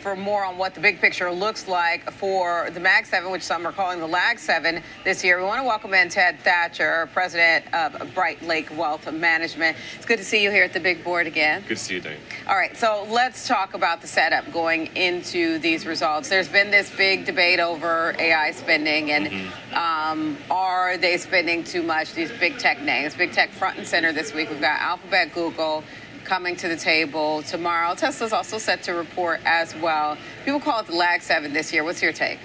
For more on what the big picture looks like for the Mag 7, which some are calling the Lag 7 this year, we want to welcome in Ted Thatcher, president of Bright Lake Wealth Management. It's good to see you here at the big board again. Good to see you, Dane. All right, so let's talk about the setup going into these results. There's been this big debate over AI spending and are they spending too much, these big tech names. Big tech front and center this week. We've got Alphabet, Google coming to the table tomorrow. Tesla's also set to report as well. People call it the Lag 7 this year. What's your take?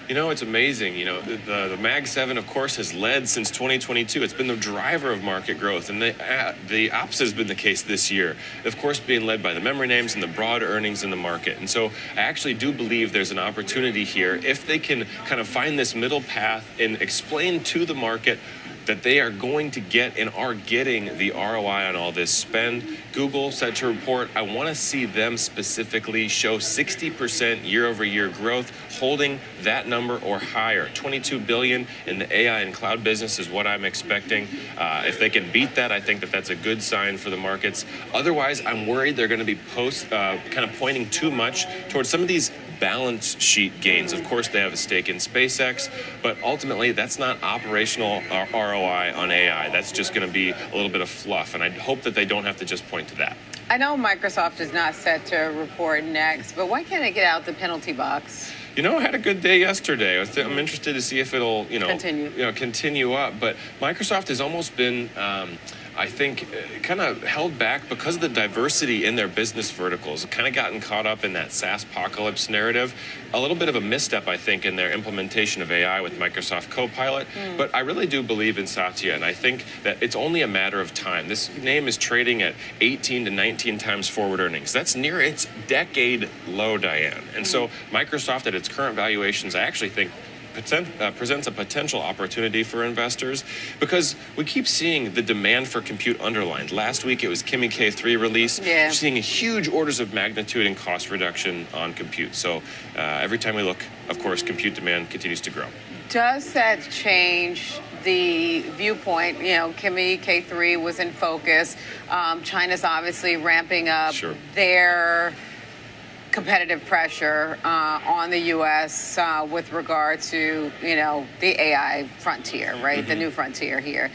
You know, it's amazing. You know, the Mag 7, of course, has led since 2022. It's been the driver of market growth, and the opposite has been the case this year. Of course, being led by the memory names and the broad earnings in the market. And so I actually do believe there's an opportunity here if they can kind of find this middle path and explain to the market that they are going to get and are getting the ROI on all this spend. Google set to report. I want to see them specifically show 60% year-over-year growth, holding that number or higher. 22 billion in the AI and cloud business is what I'm expecting. If they can beat that, I think that that's a good sign for the markets. Otherwise, I'm worried they're going to be kind of pointing too much towards some of these balance sheet gains. Of course, they have a stake in SpaceX, but ultimately that's not operational ROI on AI. That's just going to be a little bit of fluff, and I hope that they don't have to just point to that. I know Microsoft is not set to report next, but why can't it get out the penalty box? You know, I had a good day yesterday. I'm interested to see if it'll, continue up. But Microsoft has almost been, I think, kind of held back because of the diversity in their business verticals. Kind of gotten caught up in that SaaS apocalypse narrative. A little bit of a misstep, I think, in their implementation of AI with Microsoft Copilot. But I really do believe in Satya, and I think that it's only a matter of time. This name is trading at 18 to 19 times forward earnings. That's near its decade low, Diane. And so Microsoft, at its current valuations, I actually think presents a potential opportunity for investors because we keep seeing the demand for compute underlined. Last week it was Kimi K3 release. We're seeing huge orders of magnitude and cost reduction on compute. So every time we look, of course, compute demand continues to grow. Does that change the viewpoint? You know, Kimi K3 was in focus. China's obviously ramping up their competitive pressure on the U.S. With regard to, the AI frontier, right? The new frontier here.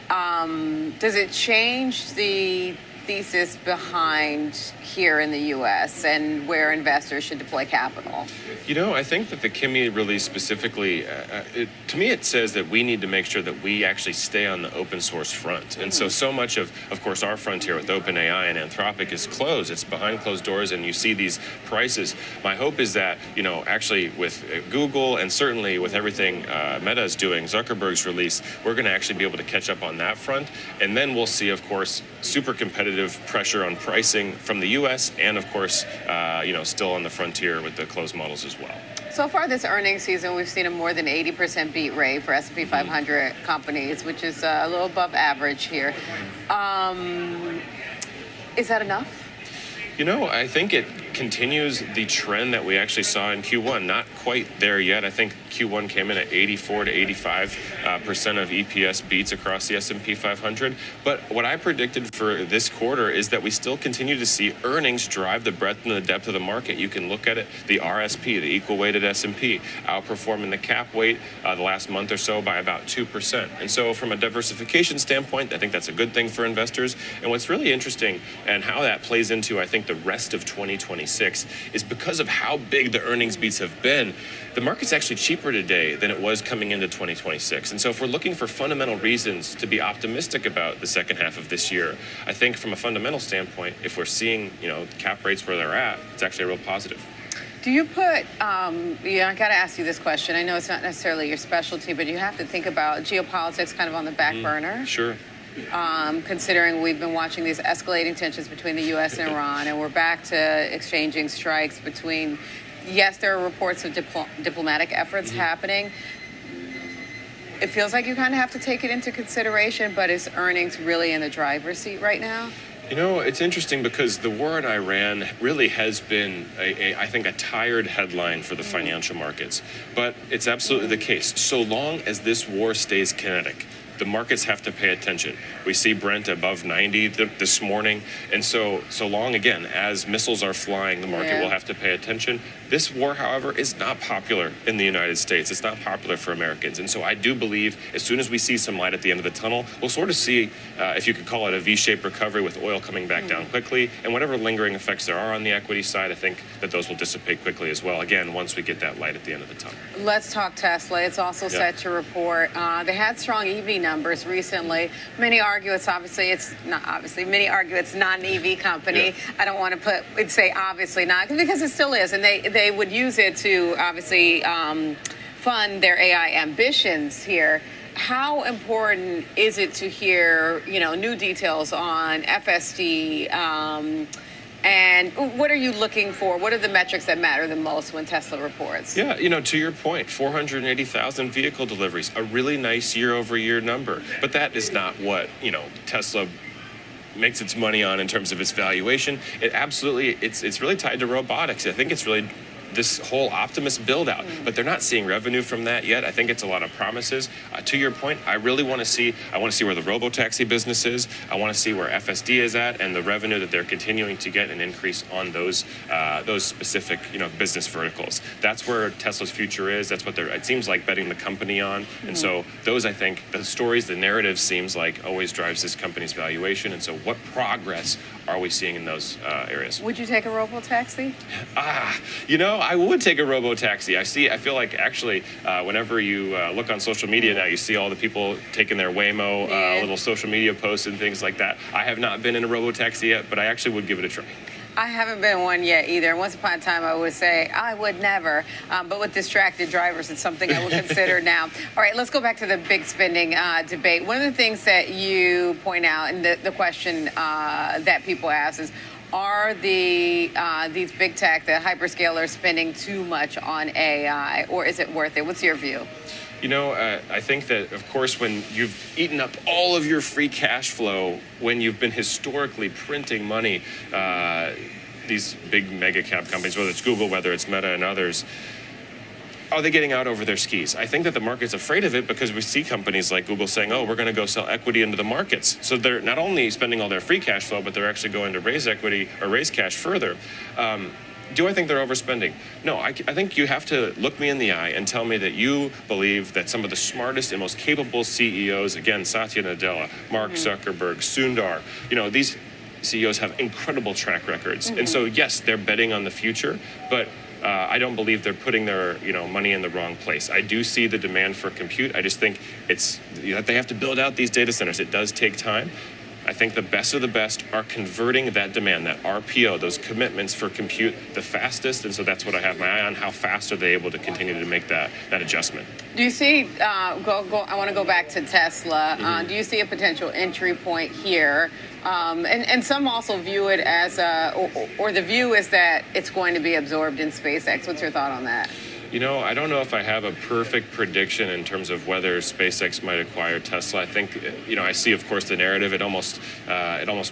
Does it change the thesis behind here in the U.S. and where investors should deploy capital? You know, I think that the Kimi release specifically, to me, it says that we need to make sure that we actually stay on the open source front. And so much of course, our frontier with OpenAI and Anthropic is closed. It's behind closed doors, and you see these prices. My hope is that, actually with Google and certainly with everything Meta is doing, Zuckerberg's release, we're going to actually be able to catch up on that front. And then we'll see, of course, super competitive pressure on pricing from the U.S. and, of course, still on the frontier with the closed models as well. So far this earnings season, we've seen a more than 80% beat rate for S&P 500 companies, which is a little above average here. Is that enough? I think it continues the trend that we actually saw in Q1. Not quite there yet. I think Q1 came in at 84 to 85% of EPS beats across the S&P 500. But what I predicted for this quarter is that we still continue to see earnings drive the breadth and the depth of the market. You can look at it, the RSP, the equal weighted S&P, outperforming the cap weight the last month or so by about 2%. And so from a diversification standpoint, I think that's a good thing for investors. And what's really interesting and how that plays into, I think, the rest of 2026 is because of how big the earnings beats have been, the market's actually cheaper today than it was coming into 2026. And so if we're looking for fundamental reasons to be optimistic about the second half of this year, I think from a fundamental standpoint, if we're seeing, cap rates where they're at, it's actually a real positive. Do you put, I got to ask you this question. I know it's not necessarily your specialty, but you have to think about geopolitics kind of on the back burner. Sure. Considering we've been watching these escalating tensions between the U.S. and Iran, and we're back to exchanging strikes between, yes, there are reports of diplomatic efforts happening. It feels like you kind of have to take it into consideration, but is earnings really in the driver's seat right now? It's interesting because the war in Iran really has been, I think, a tired headline for the financial markets. But it's absolutely the case. So long as this war stays kinetic, the markets have to pay attention. We see Brent above 90 this morning. And so long, again, as missiles are flying, the market will have to pay attention. This war, however, is not popular in the United States. It's not popular for Americans. And so I do believe as soon as we see some light at the end of the tunnel, we'll sort of see, if you could call it a V-shaped recovery with oil coming back down quickly. And whatever lingering effects there are on the equity side, I think that those will dissipate quickly as well, again, once we get that light at the end of the tunnel. Let's talk Tesla. It's also set to report. They had strong EV numbers recently. Many argue it's not an EV company. I don't want to say obviously not, because it still is. And they would use it to obviously fund their AI ambitions here. How important is it to hear, new details on FSD? And what are you looking for? What are the metrics that matter the most when Tesla reports? Yeah, to your point, 480,000 vehicle deliveries, a really nice year-over-year number. But that is not what, Tesla makes its money on in terms of its valuation. It's really tied to robotics. I think it's really this whole Optimus build out, but they're not seeing revenue from that yet. I think it's a lot of promises. To your point, I want to see where the robo-taxi business is. I want to see where FSD is at and the revenue that they're continuing to get an increase on those specific, business verticals. That's where Tesla's future is. That's what it seems like betting the company on. And so those, I think, the stories, the narrative seems like always drives this company's valuation. And so what progress are we seeing in those areas? Would you take a robo-taxi? I would take a robo-taxi. I feel like actually, whenever you look on social media now, you see all the people taking their Waymo little social media posts and things like that. I have not been in a robo-taxi yet, but I actually would give it a try. I haven't been in one yet either. Once upon a time, I would say I would never. But with distracted drivers, it's something I would consider now. All right, let's go back to the big spending debate. One of the things that you point out, and the question that people ask is, are these big tech, the hyperscalers, spending too much on AI, or is it worth it? What's your view? I think that, of course, when you've eaten up all of your free cash flow, when you've been historically printing money, these big mega cap companies, whether it's Google, whether it's Meta and others, are they getting out over their skis? I think that the market's afraid of it because we see companies like Google saying, we're going to go sell equity into the markets. So they're not only spending all their free cash flow, but they're actually going to raise equity or raise cash further. Do I think they're overspending? No, I think you have to look me in the eye and tell me that you believe that some of the smartest and most capable CEOs, again, Satya Nadella, Mark Zuckerberg, Sundar, these CEOs have incredible track records. And so, yes, they're betting on the future, but I don't believe they're putting their money in the wrong place. I do see the demand for compute. I just think it's that they have to build out these data centers. It does take time. I think the best of the best are converting that demand, that RPO, those commitments for compute the fastest. And so that's what I have my eye on. How fast are they able to continue to make that adjustment? Do you see, I want to go back to Tesla. Do you see a potential entry point here? And some also view it as, or the view is that it's going to be absorbed in SpaceX. What's your thought on that? I don't know if I have a perfect prediction in terms of whether SpaceX might acquire Tesla. I think, I see, of course, the narrative. It almost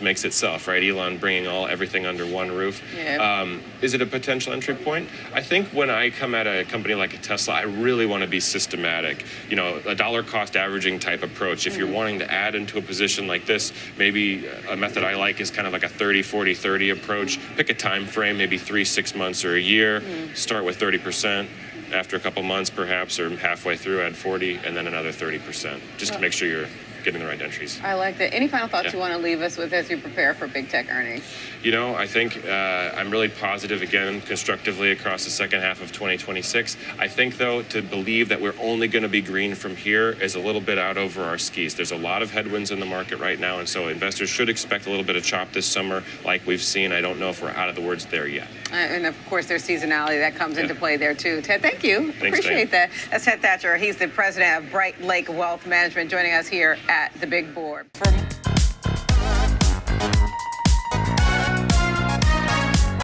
makes itself, right? Elon bringing everything under one roof. Yeah. Is it a potential entry point? I think when I come at a company like a Tesla, I really want to be systematic. A dollar cost averaging type approach. If you're wanting to add into a position like this, maybe a method I like is kind of like a 30-40-30 approach. Pick a time frame, maybe 3-6 months or a year. Start with 30%. After a couple months, perhaps, or halfway through, add 40, and then another 30%, just to make sure you're getting the right entries. I like that. Any final thoughts you want to leave us with as you prepare for big tech earnings? I think I'm really positive, again, constructively across the second half of 2026. I think, though, to believe that we're only going to be green from here is a little bit out over our skis. There's a lot of headwinds in the market right now, and so investors should expect a little bit of chop this summer like we've seen. I don't know if we're out of the woods there yet. And, of course, there's seasonality that comes into play there, too. Ted, thank you. Thanks, appreciate that. That's Ted Thatcher. He's the president of Bright Lake Wealth Management, joining us here at the Big Board.